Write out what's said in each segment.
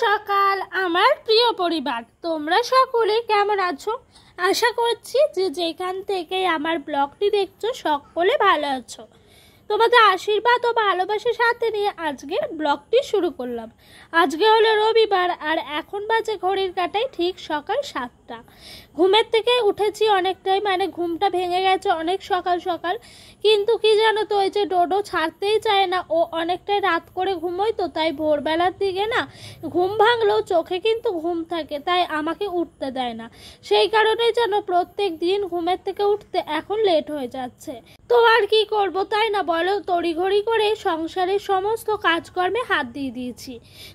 সকাল আমার প্রিয় পরিবার, তোমরা সকলে কেমন আছো? আশা করছি যে যেখান থেকে আমার ব্লগটি দেখছো সকলে ভালো আছো। তোমাদের আশীর্বাদ ও ভালোবাসার সাথে নিয়ে আজকের ব্লগটি শুরু করলাম। আজকে হলো রবিবার আর এখন বাজে ঘড়ির কাঁটায় ঠিক সকাল 7টা। ঘুমের থেকে উঠেছি অনেকটাই, মানে ঘুমটা ভেঙে গেছে অনেক সকাল সকাল। কিন্তু কি জানো তো, ওই যে ডোডো ছাড়তেই চায় না, ও অনেকটাই রাত করে ঘুমোয়, তো তাই ভোরবেলার দিকে না ঘুম ভাঙলেও চোখে কিন্তু ঘুম থাকে, তাই আমাকে উঠতে দেয় না। সেই কারণেই যেন প্রত্যেক দিন ঘুমের থেকে উঠতে এখন লেট হয়ে যাচ্ছে। তো আর কি করব, তাই না বলো? তড়িঘড়ি করে সংসারের সমস্ত কাজকর্মে হাত দিয়ে দিয়েছি।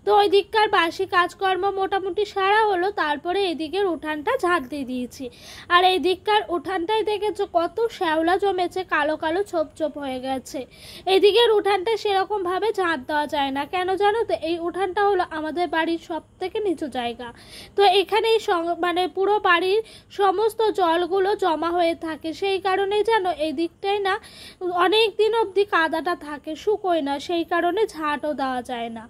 তো ওই দিককার বাসি কাজকর্ম মোটামুটি সারা হলো, তারপরে এদিকের উঠানটা ঝাঁট দিয়ে দিয়েছি। আর এই দিককার উঠানটাই দেখেছো কত শ্যাওলা জমেছে, কালো কালো ছোপ ছোপ হয়ে গেছে। এদিকের উঠানটা সেরকম ভাবে ঝাঁট দেওয়া যায় না, কেন জানো তো? এই উঠানটা হলো আমাদের বাড়ির সব থেকে নিচু জায়গা। তো এখানেই মানে পুরো বাড়ির সমস্ত জলগুলো জমা হয়ে থাকে, সেই কারণেই যেন এই দিকটাই না অনেক দিন অবধি কাদাটা থাকে, শুকোয় না, সেই কারণে ঝাঁটও দেওয়া যায় না।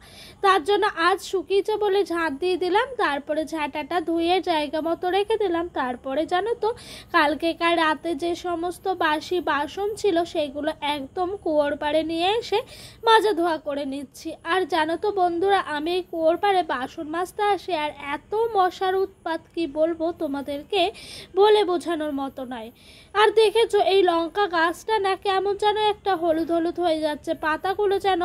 তার জন্য আজ শুকিয়েছে বলে ঝাঁট দিয়ে দিলাম, তারপরে ঝাঁটাটা ধুয়ে জায়গা মতো রেখে দিলাম। তারপরে জানো তো, কালকেকার রাতে যে সমস্ত বাসি বাসন ছিল সেগুলো একদম কুয়োর পাড়ে নিয়ে এসে মাজা ধোয়া করে নিচ্ছি। আর জানো তো বন্ধুরা, আমি এই কুয়োর পাড়ে বাসন মাজতে আসি আর এত মশার উৎপাত কি বলবো তোমাদেরকে, বলে বোঝানোর মতো নয়। আর দেখেছো এই লঙ্কা গাছটা না কেমন যেন একটা হলুদ হলুদ হয়ে যাচ্ছে, পাতাগুলো যেন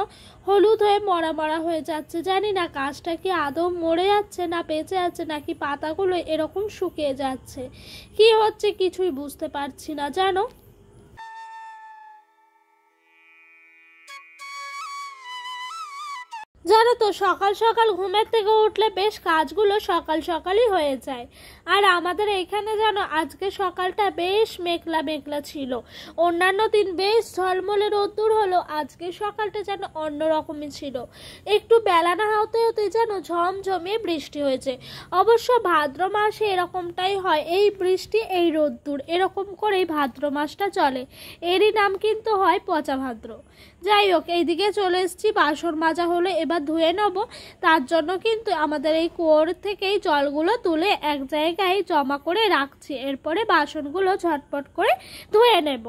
হলুদ হয়ে মরা মরা হয়ে যাচ্ছে। জানি না গাছটা কি আদৌ মরে যাচ্ছে না বেঁচে আছে, নাকি পাতাগুলো এরকম শুকিয়ে যাচ্ছে। কি হচ্ছে কিছুই বুঝতে পারছি না জানো। জানো তো, সকাল সকাল ঘুমের থেকে উঠলে বেশ কাজগুলো সকাল সকালই হয়ে যায়। আর আমাদের এখানে জানো আজকে সকালটা বেশ মেঘলা মেঘলা ছিল। অন্যান্য দিন বেশ ঝলমলে রোদ্দুর হলো, আজকে সকালটা যেন অন্যরকমই ছিল। একটু বেলা না হতে হতে যেন ঝমঝমিয়ে বৃষ্টি হয়েছে। অবশ্য ভাদ্র মাসে এরকমটাই হয়, এই বৃষ্টি এই রোদ্দুর এরকম করেই ভাদ্র মাসটা চলে। এরই নাম কিন্তু হয় পচা ভাদ্র। যাই হোক, এইদিকে চলে এসেছি, বাসন মাজা হলো, এবার ধুয়ে নেব। তার জন্য কিন্তু আমাদের এই কুয়োর থেকেই জলগুলো তুলে এক জায়গায় জমা করে রাখছি, এরপরে বাসনগুলো ঝটপট করে ধুয়ে নেব।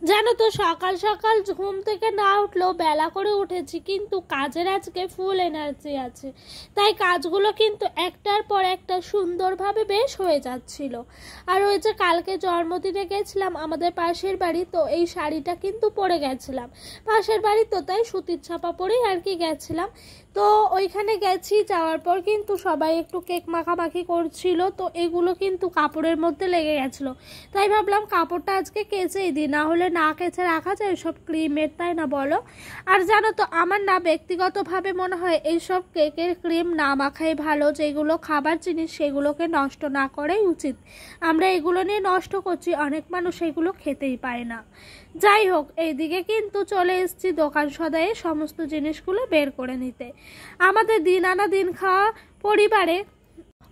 জানো তো, সকাল সকাল ঘুম থেকে না উঠলেও বেলা করে উঠেছি, কিন্তু কাজের আজকে ফুল এনার্জি আছে, তাই কাজগুলো কিন্তু একটার পর একটা সুন্দরভাবে বেশ হয়ে যাচ্ছিল। আর ওই যে কালকে জন্মদিনে গেছিলাম আমাদের পাশের বাড়ি, তো এই শাড়িটা কিন্তু পরে গেছিলাম পাশের বাড়ি, তো তাই সুতির ছাপা পরেই আর কি গেছিলাম। তো ওইখানে গেছি, যাওয়ার পর কিন্তু সবাই একটু কেক মাখামাখি করছিল, তো এগুলো কিন্তু কাপড়ের মধ্যে লেগে গেছিলো, তাই ভাবলাম কাপড়টা আজকে কেচেই দিই, না হলে না কেচে রাখা যায় সব ক্রিমের, তাই না বলো? আর জানো তো, আমার না ব্যক্তিগতভাবে মনে হয় এইসব কেকের ক্রিম না মাখাই ভালো। যেগুলো খাবার জিনিস সেগুলোকে নষ্ট না করাই উচিত। আমরা এগুলো নিয়ে নষ্ট করছি, অনেক মানুষ এগুলো খেতেই পায় না। যাই হোক, এইদিকে কিন্তু চলে এসেছি দোকান সদায়ে সমস্ত জিনিসগুলো বের করে নিতে। আমাদের দিন আনা দিন খাওয়া পরিবারে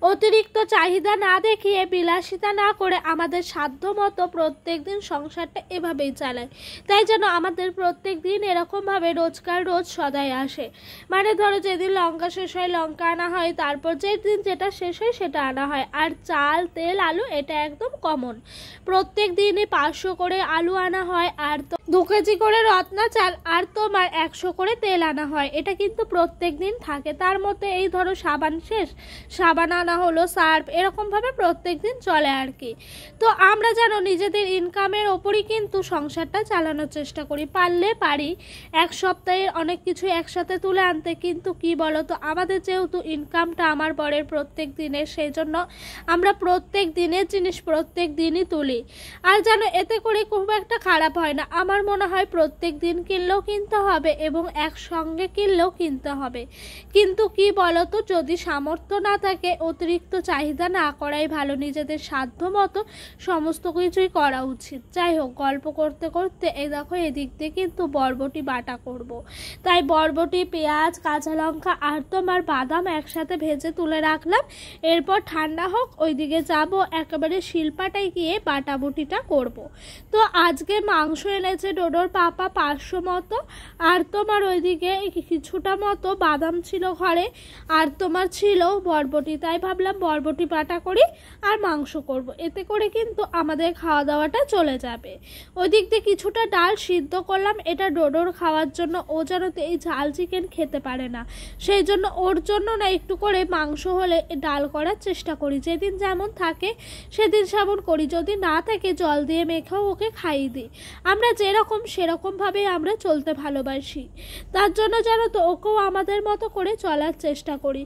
অতিরিক্ত চাহিদা না দেখিয়ে, বিলাসিতা না করে আমাদের সাধ্য মতো প্রত্যেক দিন সংসারটা এভাবেই চালায়। তাই যেন আমাদের প্রত্যেক দিন এরকমভাবে রোজকার রোজ সদাই আসে। মানে ধরো যেদিন লঙ্কা শেষ হয় লঙ্কা আনা হয়, তারপর যেদিন যেটা শেষ হয় সেটা আনা হয়। আর চাল তেল আলু এটা একদম কমন, প্রত্যেক দিনই 500 করে আলু আনা হয়, আর 2 কেজি করে রত্না চাল, আর তোমার 100 করে তেল আনা হয়। এটা কিন্তু প্রত্যেক দিন থাকে। তার মধ্যে এই ধরো সাবান শেষ, সাবান আনা হলো, সার্ফ, এরকম ভাবে প্রত্যেক দিন চলে আর কি। তো আমরা জানো নিজেদের ইনকামের ওপরই কিন্তু সংসারটা চালানোর চেষ্টা করি, পারলে পারি এক সপ্তাহের অনেক কিছু একসাথে তুলে আনতে। কিন্তু কি বলতো, আমাদের যেহেতু ইনকামটা আমার বরের প্রত্যেক দিনের, সেই জন্য আমরা প্রত্যেক দিনের জিনিস প্রত্যেক দিনই তুলি। আর জানো এতে করে খুব একটা খারাপ হয় না, আমার মনে হয় প্রত্যেক দিন কিনলেও কিনতে হবে এবং একসঙ্গে কিনলেও কিনতে হবে। কিন্তু কি বলতো, যদি সামর্থ্য না থাকে অতিরিক্ত চাহিদা না করাই ভালো, নিজেদের সাধ্য মতো সমস্ত কিছুই করা উচিত। যাই হোক, গল্প করতে করতে এই দেখো এদিক দিয়ে কিন্তু বরবটি বাটা করব। তাই বরবটি, পেঁয়াজ, কাঁচা লঙ্কা আর তোমার বাদাম একসাথে ভেজে তুলে রাখলাম। এরপর ঠান্ডা হোক, ওইদিকে যাব একেবারে শিলপাটায় গিয়ে বাটাবুটিটা করব। তো আজকে মাংস এনেছে ডোডোর পাপা 500 মতো, আর তোমার ওইদিকে কিছুটা মতো বাদাম ছিল ঘরে, আর তোমার ছিল বরবটি। তাই ভাবলাম বরবটি বাটা করি আর মাংস করব, এতে করে কিন্তু আমাদের খাওয়া দাওয়াটা চলে যাবে। ওই দিক দিয়ে কিছুটা ডাল সিদ্ধ করলাম, এটা ডোডোর খাওয়ার জন্য। ও যেন তো এই ঝাল চিকেন খেতে পারে না, সেই জন্য ওর জন্য না একটু করে মাংস হলে ডাল করার চেষ্টা করি। যেদিন যেমন থাকে সেদিন সেমন করি, যদি না থাকে জল দিয়ে মেখেও ওকে খাইয়ে দিই। আমরা যেরকম সেরকমভাবে আমরা চলতে ভালোবাসি, তার জন্য জানো তো ওকেও আমাদের মতো করে চলার চেষ্টা করি।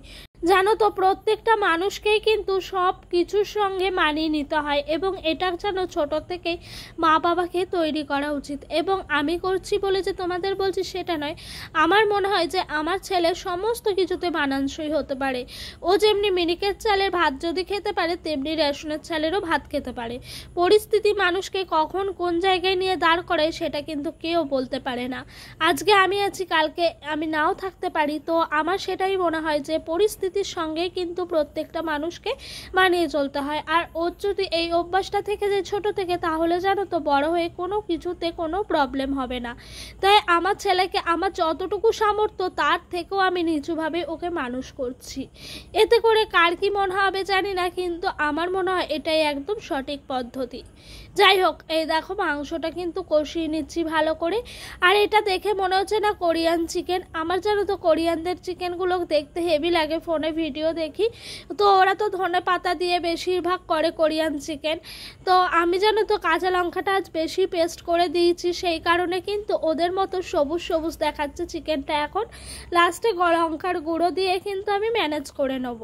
জানো তো প্রত্যেকটা মানুষকেই কিন্তু সব কিছুর সঙ্গে মানিয়ে নিতে হয়, এবং এটা যেন ছোট থেকেই মা বাবাকে তৈরি করা উচিত। এবং আমি করছি বলে যে তোমাদের বলছি সেটা নয়, আমার মনে হয় যে আমার ছেলে সমস্ত কিছুতে মানানসই হতে পারে। ও যেমনি মিনিকেট চালের ভাত যদি খেতে পারে, তেমনি রেশনের চালেরও ভাত খেতে পারে। পরিস্থিতি মানুষকে কখন কোন জায়গায় নিয়ে দাঁড় করায় সেটা কিন্তু কেউ বলতে পারে না। আজকে আমি আছি, কালকে আমি নাও থাকতে পারি। তো আমার সেটাই মনে হয় যে পরিস্থিতির সঙ্গে কিন্তু প্রত্যেকটা মানুষকে মানিয়ে চলতে হয়। আর ওর যদি এই অভ্যাসটা থেকে যায় ছোট থেকে, তাহলে জানো তো বড় হয়ে কোনো কিছুতে কোনো প্রবলেম হবে না। তাই আমার ছেলেকে আমার যতটুকু সামর্থ্য তার থেকেও আমি নিচুভাবে ওকে মানুষ করছি। এতে করে কার কি মনে হবে জানি না, কিন্তু আমার মনে হয় এটাই একদম সঠিক পদ্ধতি। যাই হোক, এই দেখো মাংসটা কিন্তু কষিয়ে নিচ্ছি ভালো করে। আর এটা দেখে মনে হচ্ছে না কোরিয়ান চিকেন। আমার জানো তো কোরিয়ানদের চিকেনগুলো দেখতে হেভি লাগে, ফোনে ভিডিও দেখি তো ওরা তো ধনে পাতা দিয়ে বেশিরভাগ করে কোরিয়ান চিকেন। তো আমি জানো তো কাঁচা লঙ্কাটা আজ বেশি পেস্ট করে দিয়েছি, সেই কারণে কিন্তু ওদের মতো সবুজ সবুজ দেখাচ্ছে চিকেনটা। এখন লাস্টে লঙ্কার গুঁড়ো দিয়ে কিন্তু আমি ম্যানেজ করে নেব।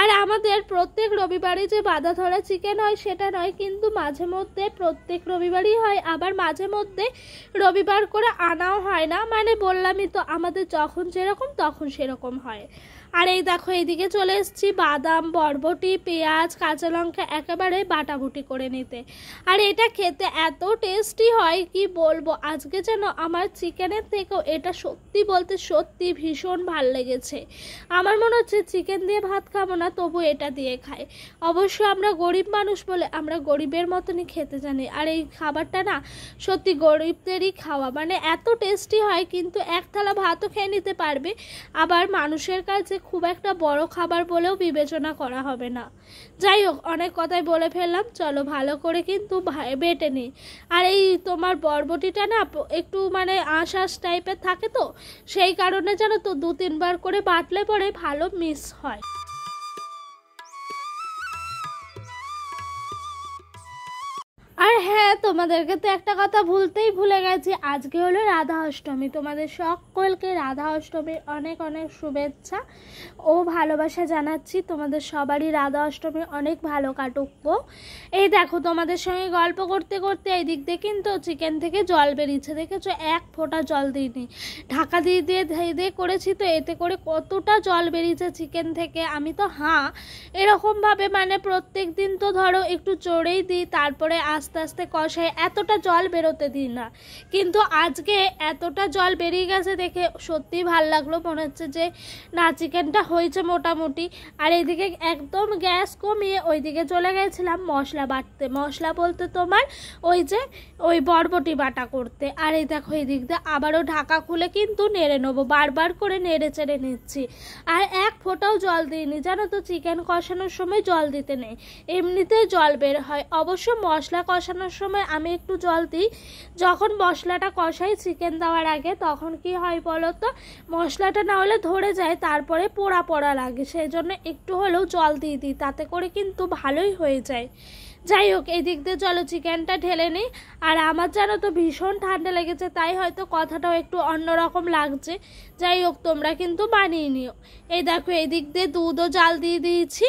আর আমাদের প্রত্যেক রবিবারে যে বাঁধা ধরা চিকেন হয় সেটা নয়, কিন্তু মাঝে মধ্যে প্রত্যেক রবিবারই হয়, আবার মাঝে মধ্যে রবিবার করে আনাও হয় না। মানে বললামই তো, আমাদের যখন যেরকম তখন সেরকম হয়। আর এই দেখো এইদিকে চলে এসেছি বাদাম, বরবটি, পেঁয়াজ, কাঁচা লঙ্কা একেবারে বাটাবুটি করে নিতে। আর এটা খেতে এত টেস্টি হয় কি বলবো। আজকে যেন আমার চিকেনের থেকেও এটা সত্যি বলতে সত্যি ভীষণ ভাল লেগেছে। আমার মনে হচ্ছে চিকেন দিয়ে ভাত খাবো না, তবু এটা দিয়ে খাই। অবশ্য আমরা গরিব মানুষ বলে আমরা গরিবের মতনই খেতে জানি। আর এই খাবারটা না সত্যি গরিবদেরই খাওয়া, মানে এত টেস্টি হয়, কিন্তু এক থালা ভাতও খেয়ে নিতে পারবে। আবার মানুষের কাছে খুব একটা বড় খাবার বলেও বিবেচনা করা হবে না। যাই হোক, অনেক কথাই বলে ফেললাম, চলো ভালো করে কিন্তু বেটে নিই। আর এই তোমার বরবটিটা না একটু মানে আঁশ আঁশ টাইপের থাকে, তো সেই কারণে জানো তো 2-3 বার করে বাটলে পরে ভালো মিক্স হয়। আর হ্যাঁ, তোমাদেরকে তো একটা কথা ভুলে গেছি, আজকে হলো রাধা অষ্টমী। তোমাদের সকলকে রাধা অষ্টমীর অনেক অনেক শুভেচ্ছা ও ভালোবাসা জানাচ্ছি। তোমাদের সবারই রাধা অষ্টমী অনেক ভালো কাটুক গো। এই দেখো তোমাদের সঙ্গে গল্প করতে করতে এই দিক দিয়ে কিন্তু চিকেন থেকে জল বেরিয়েছে, দেখেছো? এক ফোঁটা জল দিইনি, ঢাকা দিয়ে দিয়ে করেছি, তো এতে করে কতটা জল বেরিয়েছে চিকেন থেকে। আমি তো এরকমভাবে মানে প্রত্যেক দিন তো ধরো একটু চড়েই দিই, তারপরে আস্তে আস্তে কষাই, এতটা জল বেরোতে দিই না। কিন্তু আজকে এতটা জল বেরিয়ে গেছে দেখে সত্যি ভাল লাগলো, মনে হচ্ছে যে না চিকেনটা হয়েছে মোটামুটি। আর এইদিকে একদম গ্যাস কমিয়ে ওইদিকে চলে গেছিলাম মশলা বাটতে। মশলা বলতে তোমার ওই বরবটি বাটা করতে। আর এই দেখো এই দিক দিয়ে আবারও ঢাকা খুলে কিন্তু নেড়ে নেবো, বারবার করে নেড়ে চেড়ে নিচ্ছি। আর এক ফোঁটাও জল দিইনি, জানো তো চিকেন কষানোর সময় জল দিতে নেই, এমনিতেই জল বের হয়। অবশ্য মশলা কষানোর সময় আমি একটু জল দিই, যখন মশলাটা কষাই চিকেন দেওয়ার আগে, তখন কি হয় বলো তো, মশলাটা না হলে ধরে যায়, তারপরে পোড়া পোড়া লাগে, সেই জন্য একটু হলেও জল দিয়ে দিই, তাতে করে কিন্তু ভালোই হয়ে যায়। যাই হোক, এদিক দিয়ে চলো চিকেনটা ঢেলে নিই। আর আমার জানো তো ভীষণ ঠান্ডা লেগেছে, তাই হয়তো কথাটাও একটু অন্যরকম লাগছে। যাই হোক, তোমরা কিন্তু বানিয়ে নিও। এই দেখো, এদিক দিয়ে দুধও জাল দিয়ে দিয়েছি।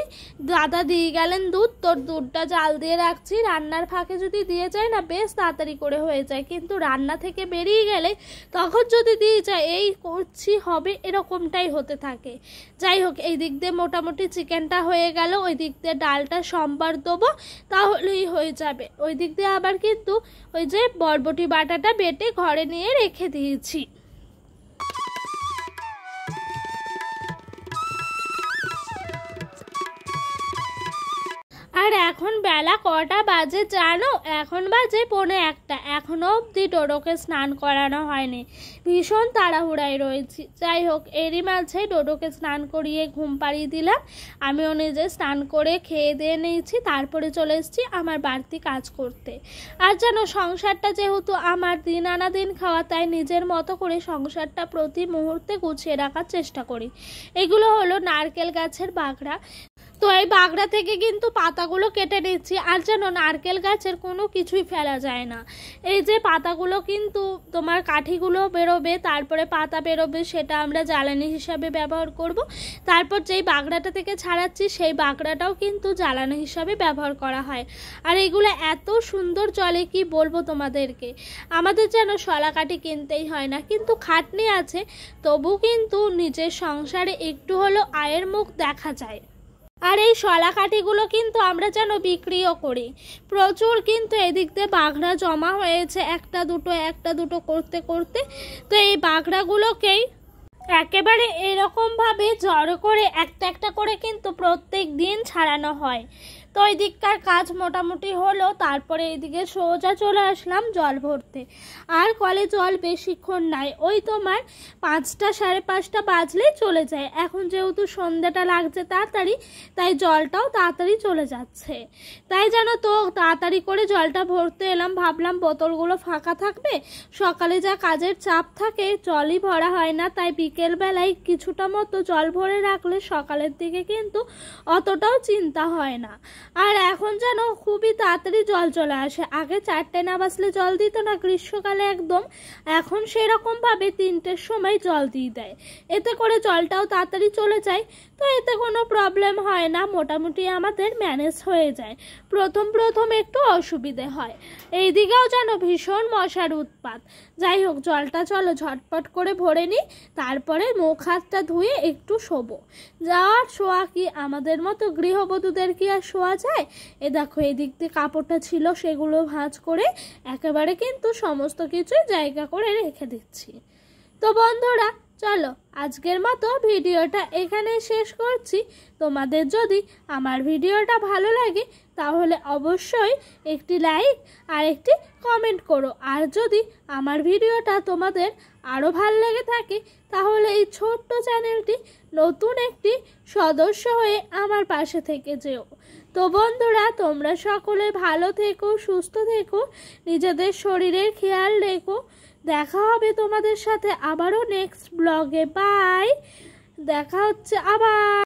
দাদা দিয়ে গেলেন দুধ, তোর দুধটা জাল দিয়ে রাখছি। রান্নার ফাঁকে যদি দিয়ে যায় না, বেশ তাড়াতাড়ি করে হয়ে যায়, কিন্তু রান্না থেকে বেরিয়ে গেলে তখন যদি দিয়ে যায় এই করছি হবে, এরকমটাই হতে থাকে। যাই হোক, এই দিক দিয়ে মোটামুটি চিকেনটা হয়ে গেল। ওই দিক দিয়ে ডালটা সম্বার দেবো, তাহলেই হয়ে যাবে। ওই দিক দিয়ে আবার কিন্তু ওই যে বরবটি বাটাটা বেটে ঘরে নিয়ে রেখে দিয়েছি। আর এখন বেলা কটা বাজে জানো? এখন বাজে 1:45। এখনো অবধি ডোডোকে স্নান করানো হয়নি, ভীষণ তাড়াহুড়ায় রয়েছি। যাই হোক, এরই মাঝে ডোডোকে স্নান করিয়ে ঘুম পাড়িয়ে দিলাম। আমিও নিজে স্নান করে খেয়ে দিয়ে নিয়েছি, তারপরে চলে এসেছি আমার বাড়তি কাজ করতে। আর জানো, সংসারটা যেহেতু আমার দিন আনা দিন খাওয়া, তাই নিজের মতো করে সংসারটা প্রতি মুহূর্তে গুছিয়ে রাখার চেষ্টা করি। এগুলো হলো নারকেল গাছের বাগড়া। তো এই বাগড়া থেকে কিন্তু পাতাগুলো কেটে নিচ্ছি। আর যেন নারকেল গাছের কোনো কিছুই ফেলা যায় না। এই যে পাতাগুলো কিন্তু তোমার কাঠিগুলো বেরোবে, তারপরে পাতা বেরোবে, সেটা আমরা জ্বালানি হিসাবে ব্যবহার করব। তারপর যেই বাগড়াটা থেকে ছাড়াচ্ছি সেই বাগড়াটাও কিন্তু জ্বালানি হিসাবে ব্যবহার করা হয়। আর এগুলো এত সুন্দর চলে কি বলবো তোমাদেরকে। আমাদের যেন শলা কাঠি কিনতেই হয় না, কিন্তু খাটনি আছে, তবু কিন্তু নিজের সংসারে একটু হলো আয়ের মুখ দেখা যায়। আর এই শলা কাঠিগুলো কিন্তু আমরা যেন বিক্রিও করি প্রচুর। কিন্তু এদিক দিয়ে বাগড়া জমা হয়েছে একটা দুটো করতে করতে। তো এই বাগড়াগুলোকেই একেবারে এরকমভাবে জড়ো করে একটা একটা করে কিন্তু প্রত্যেক দিন ছাড়ানো হয়। তো ওই দিককার কাজ মোটামুটি হলো, তারপরে এইদিকে সোজা চলে আসলাম জল ভরতে। আর কলে জল বেশিক্ষণ নাই, ওই তোমার 5টা 5:30 বাজলেই চলে যায়। এখন যেহেতু সন্ধ্যাটা লাগছে তাড়াতাড়ি, তাই জলটাও তাড়াতাড়ি চলে যাচ্ছে। তাই জানো তো, তাড়াতাড়ি করে জলটা ভরতে এলাম। ভাবলাম বোতলগুলো ফাঁকা থাকবে, সকালে যা কাজের চাপ থাকে জলই ভরা হয় না, তাই বিকেলবেলায় কিছুটা মতো জল ভরে রাখলে সকালের দিকে কিন্তু অতটাও চিন্তা হয় না। আর এখন যেন খুবই তাড়াতাড়ি জল চলে আসে। আগে 4টে না বাজলে জল দিত না গ্রীষ্মকালে একদম, এখন সেরকমভাবে 3টের সময় জল দিয়ে দেয়। এতে করে জলটাও তাড়াতাড়ি চলে যায়, তো এতে কোনো প্রবলেম হয় না, মোটামুটি আমাদের ম্যানেজ হয়ে যায়। প্রথম একটু অসুবিধে হয়। এইদিকেও যেন ভীষণ মশার উৎপাত। যাই হোক, জলটা চলো ঝটপট করে ভরে নিই, তারপরে মুখ হাতটা ধুয়ে একটু শোবো। যাওয়ার শোয়া কি আমাদের মতো গৃহবধূদের কি আর শোয়া যায়? এ দেখো, এদিক দিয়ে কাপড়টা ছিল সেগুলো ভাঁজ করে একেবারে কিন্তু সমস্ত কিছুই জায়গা করে রেখে দিচ্ছি। তো বন্ধুরা, চলো আজকের মতো ভিডিওটা এখানে শেষ করছি। তোমাদের যদি আমার ভিডিওটা ভালো লাগে তাহলে অবশ্যই একটি লাইক আর একটি কমেন্ট করো। আর যদি আমার ভিডিওটা তোমাদের আরও ভালো লেগে থাকে তাহলে এই ছোট্ট চ্যানেলটি নতুন একটি সদস্য হয়ে আমার পাশে থেকে যেও। তো বন্ধুরা, তোমরা সকলে ভালো থেকো, সুস্থ থেকো, নিজেদের শরীরের খেয়াল রেখো। দেখা হবে তোমাদের সাথে আবারও নেক্সট ব্লগে। বাই, দেখা হচ্ছে আবার।